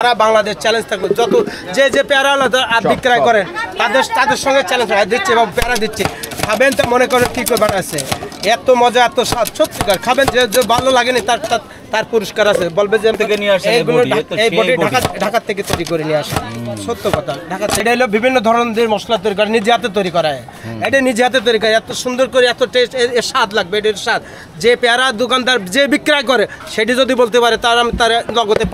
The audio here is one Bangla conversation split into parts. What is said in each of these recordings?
সারা বাংলাদেশ চ্যালেঞ্জ থাকবে যত যে পেয়ারা বিক্রয় করেন তাদের সঙ্গে চ্যালেঞ্জ দিচ্ছে এবং পেয়ারা দিচ্ছে খাবেন তো মনে করেন কি করে বানাচ্ছে এত মজা এত স্বাদ সত্যিকার খাবেন যে ভালো লাগেনি তার পুরস্কার আছে বলবে যে এইগুলো এই বডি ঢাকা থেকে তৈরি করে নিয়ে আসে সত্য কথা ঢাকা এটা হলো বিভিন্ন ধরনের মশলা তৈরি করে নিজে হাতে তৈরি করা হয় এটা নিজে হাতে তৈরি করে এত সুন্দর করে এত টেস্ট এর স্বাদ লাগবে এটার স্বাদ যে পেয়ারা দোকানদার যে বিক্রয় করে সেটি যদি বলতে পারে আমি তার নগদে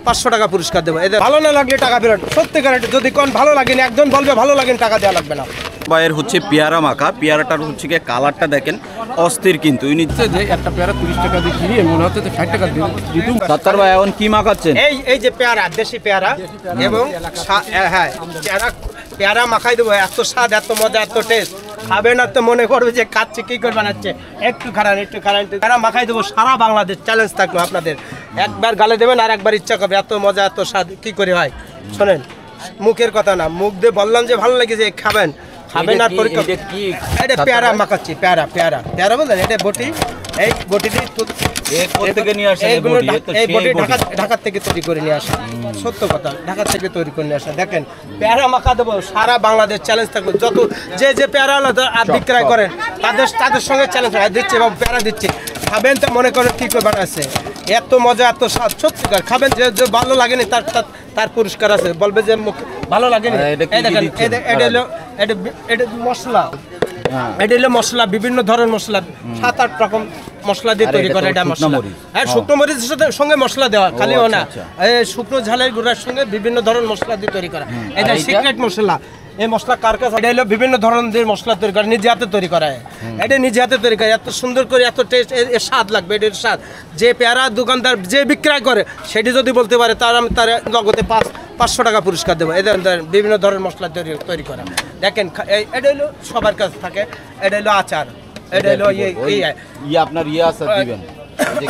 500 টাকা পুরস্কার দেবো এদের ভালো না লাগলে টাকা ফেরত সত্যিকার যদি কোন ভালো লাগেনি একজন বলবে ভালো লাগেনি টাকা দেওয়া লাগবে না বাইরের হচ্ছে পেয়ারা মাখা পেয়ারাটার হচ্ছে গিয়ে কালারটা দেখেন অস্থির কিন্তু ইনি যে একটা পেয়ারা 30 টাকা দিয়ে কিনে মনে হচ্ছে 60 টাকা দিতুম সত্তর ভাই এখন কি মাখাচ্ছেন এই যে পেয়ারা দেশি পেয়ারা এবং হ্যাঁ পেয়ারা মাখাই দেবো এত স্বাদ এত মজা এত টেস্ট খাবে না তো মনে করবে যে খাচ্ছে কি করে বানাচ্ছে একটু খারাপ পেয়ারা মাখাই দেবো সারা বাংলাদেশ চ্যালেঞ্জ থাকলো আপনাদের একবার গালে দেবেন আর একবার ইচ্ছা করবে এত মজা এত স্বাদ কি করে হয় শোনেন মুখের কথা না মুখ দিয়ে বললাম যে ভালো লেগেছে খাবেন আর পরীক্ষা এটা পেয়ারা মাখাচ্ছি পেয়ারা বললেন এটা বটি এই বটিটি ঢাকা থেকে তৈরি করে নিয়ে আসে সত্য কথা ঢাকা থেকে তৈরি করে নিয়ে আসে দেখেন পেয়ারা মাখা দেবো সারা বাংলাদেশ চ্যালেঞ্জ থাকবে যত যে পেয়ারা বিক্রয় করেন তাদের সঙ্গে চ্যালেঞ্জ দিচ্ছে এবং পেয়ারা দিচ্ছে খাবেন তো মনে করেন কি করে বানাচ্ছে এত মজা এত স্বাদ সত্যিকার খাবেন যে ভালো লাগেনি তার পুরস্কার আছে বলবে যে ভালো লাগেনি এটা মশলা এটা হলো মশলা বিভিন্ন ধরনের মশলা 7-8 রকম মশলা দিয়ে তৈরি করে এটা মশলা হ্যাঁ শুকনো মরিচের সঙ্গে মশলা দেওয়া খালিও না শুকনো ঝালের গুঁড়ার সঙ্গে বিভিন্ন ধরনের মশলা দিয়ে তৈরি করা এটা সিক্রেট মশলা এই মশলা কার কাছে এটা হলো বিভিন্ন ধরনের মশলা তৈরি করে নিজে হাতে তৈরি করা হয় এটা নিজে হাতে তৈরি করে এত সুন্দর করে এত টেস্ট এর স্বাদ লাগবে এটার স্বাদ যে পেয়ারা দোকানদার যে বিক্রয় করে সেটি যদি বলতে পারে আমি তার নগদে 500 টাকা পুরস্কার দেবো এদের বিভিন্ন ধরনের মশলা তৈরি করা দেখেন এটা হলো সবার কাছে থাকে এটা হলো আচার এটা হলো আপনার আচার দিবেন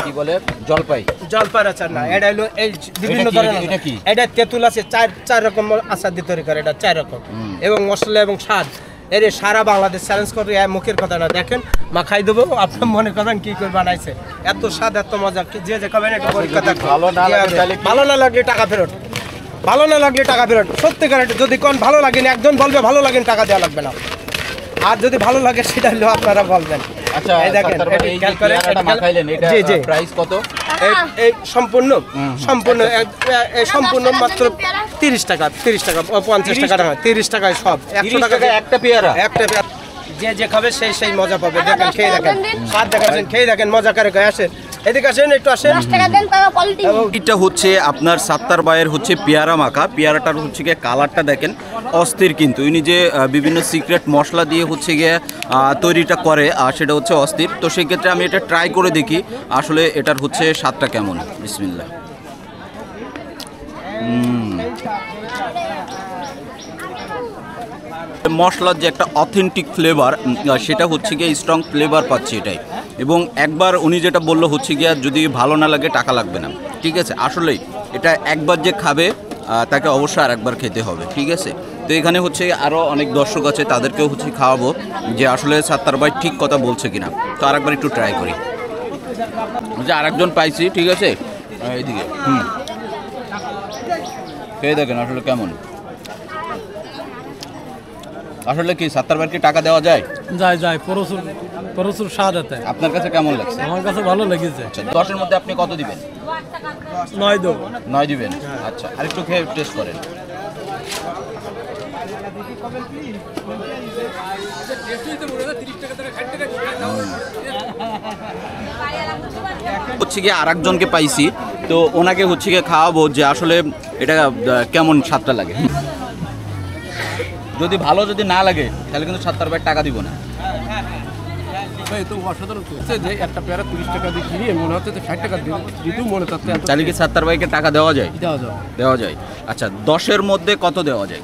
কি বলে জলপাই আচার না এটা হলো এই বিভিন্ন ধরনের এটা তেঁতুল আছে চার রকম আচার দিয়ে তৈরি করে এটা 4 রকম এবং মশলা এবং স্বাদ এর সারা বাংলাদেশ চ্যালেঞ্জ করে মুখের কথা না দেখেন মাখাই দেবো আপনার মনে করবেন কি করে বানাইছে এত স্বাদ এত মজা যে খাবেন এটা পরীক্ষা ভালো না লাগলে টাকা ফেরত সত্যিকার যদি কোন ভালো লাগেনি একজন বলবে ভালো লাগেনি টাকা দেওয়া লাগবে না আর যদি ভালো লাগে সেটা হলো আপনারা বলবেন আচ্ছা দেখেন প্রাইস কত এই সম্পূর্ণ মাত্র 30 টাকা 50 টাকা 30 টাকায় সব 100 টাকা একটা পেয়ারা যে খাবে সেই মজা পাবে দেখেন খেয়ে দেখেন স্বাদ দেখাচ্ছেন খেয়ে দেখেন মজা করে আসেন এদিকে আসেন একটু আসেন এটা হচ্ছে আপনার সাত্তার ভাইয়ের হচ্ছে পেয়ারা মাখা পেয়ারাটার হচ্ছে গিয়ে কালারটা দেখেন অস্থির কিন্তু ইনি যে বিভিন্ন সিক্রেট মশলা দিয়ে হচ্ছে গিয়ে তৈরিটা করে আর সেটা হচ্ছে অস্থির তো সেই ক্ষেত্রে আমি এটা ট্রাই করে দেখি আসলে এটার হচ্ছে স্বাদটা কেমন বিসমিল্লাহ মশলার যে একটা অথেন্টিক ফ্লেভার সেটা হচ্ছে গিয়ে স্ট্রং ফ্লেভার পাচ্ছি এটাই এবং একবার উনি যেটা বললো হচ্ছে গিয়ে যদি ভালো না লাগে টাকা লাগবে না ঠিক আছে আসলেই এটা একবার যে খাবে তাকে অবশ্যই আর একবার খেতে হবে ঠিক আছে তো এখানে হচ্ছে আরও অনেক দর্শক আছে তাদেরকেও হচ্ছে খাওয়াবো যে আসলে সাত্তার ভাই ঠিক কথা বলছে কিনা তো আরেকবার একটু ট্রাই করি যে আরেকজন পাইছি ঠিক আছে এইদিকে খেয়ে দেখেন আসলে কেমন আসলে কি সাত্তার ভাইকে টাকা দেওয়া যায় প্রচুর স্বাদ আছে আপনার কাছে কেমন লাগছে আমার কাছে ভালো লেগেছে 10-এর মধ্যে আপনি কত দিবেন 9 দিবেন আচ্ছা আরেকটু খেয়ে টেস্ট করেন হচ্ছে গিয়ে আরেকজনকে পাইছি তো ওনাকে হচ্ছে গিয়ে খাওয়াবো যে আসলে এটা কেমন স্বাদটা লাগে যদি ভালো যদি না লাগে তাহলে কিন্তু সাত্তার ভাই টাকা দিব না যে একটা পেয়ারা 30 টাকা দিয়ে কিনে মনে হচ্ছে 60 টাকা দিতুম মনে হচ্ছে তাহলে কি সাত্তার ভাইকে টাকা দেওয়া যায় আচ্ছা 10-এর মধ্যে কত দেওয়া যায়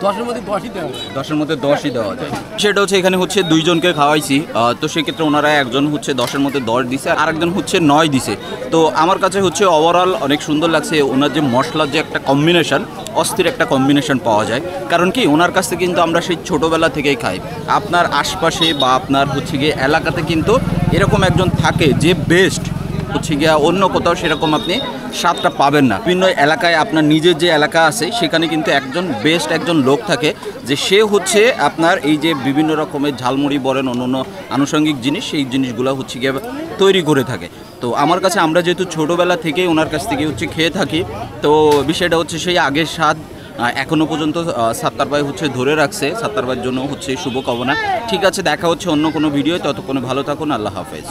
10-এর মধ্যে 10ই দেওয়া যায় 10-এর মধ্যে 10ই দেওয়া যায় সেটা হচ্ছে এখানে হচ্ছে 2 জনকে খাওয়াইছি তো সেক্ষেত্রে ওনারা একজন হচ্ছে 10-এর মধ্যে 10 দিছে আর আরেকজন হচ্ছে 9 দিছে তো আমার কাছে হচ্ছে ওভারঅল অনেক সুন্দর লাগছে ওনার যে মশলার যে একটা কম্বিনেশন অস্থির একটা কম্বিনেশন পাওয়া যায় কারণ কি ওনার কাছ থেকে কিন্তু আমরা সেই ছোটোবেলা থেকেই খাই আপনার আশপাশে বা আপনার হচ্ছে গিয়ে এলাকাতে কিন্তু এরকম একজন থাকে যে বেস্ট হচ্ছে গিয়া অন্য কোথাও সেরকম আপনি স্বাদটা পাবেন না। বিভিন্ন এলাকায় আপনার নিজের যে এলাকা আছে সেখানে কিন্তু একজন বেস্ট একজন লোক থাকে, যে সে হচ্ছে আপনার এই যে বিভিন্ন রকমের ঝালমুড়ি বলেন অন্য আনুষঙ্গিক জিনিস, সেই জিনিসগুলো হচ্ছে গিয়ে তৈরি করে থাকে। তো আমার কাছে আমরা যেহেতু ছোটোবেলা থেকেই ওনার কাছ থেকে হচ্ছে খেয়ে থাকি, তো বিষয়টা হচ্ছে সেই আগের স্বাদ এখনও পর্যন্ত সাত্তার ভাই হচ্ছে ধরে রাখছে। সাত্তার ভাইয়ের জন্য হচ্ছে শুভকামনা। ঠিক আছে, দেখা হচ্ছে অন্য কোনো ভিডিও, ততক্ষণে ভালো থাকুন, আল্লাহ হাফেজ।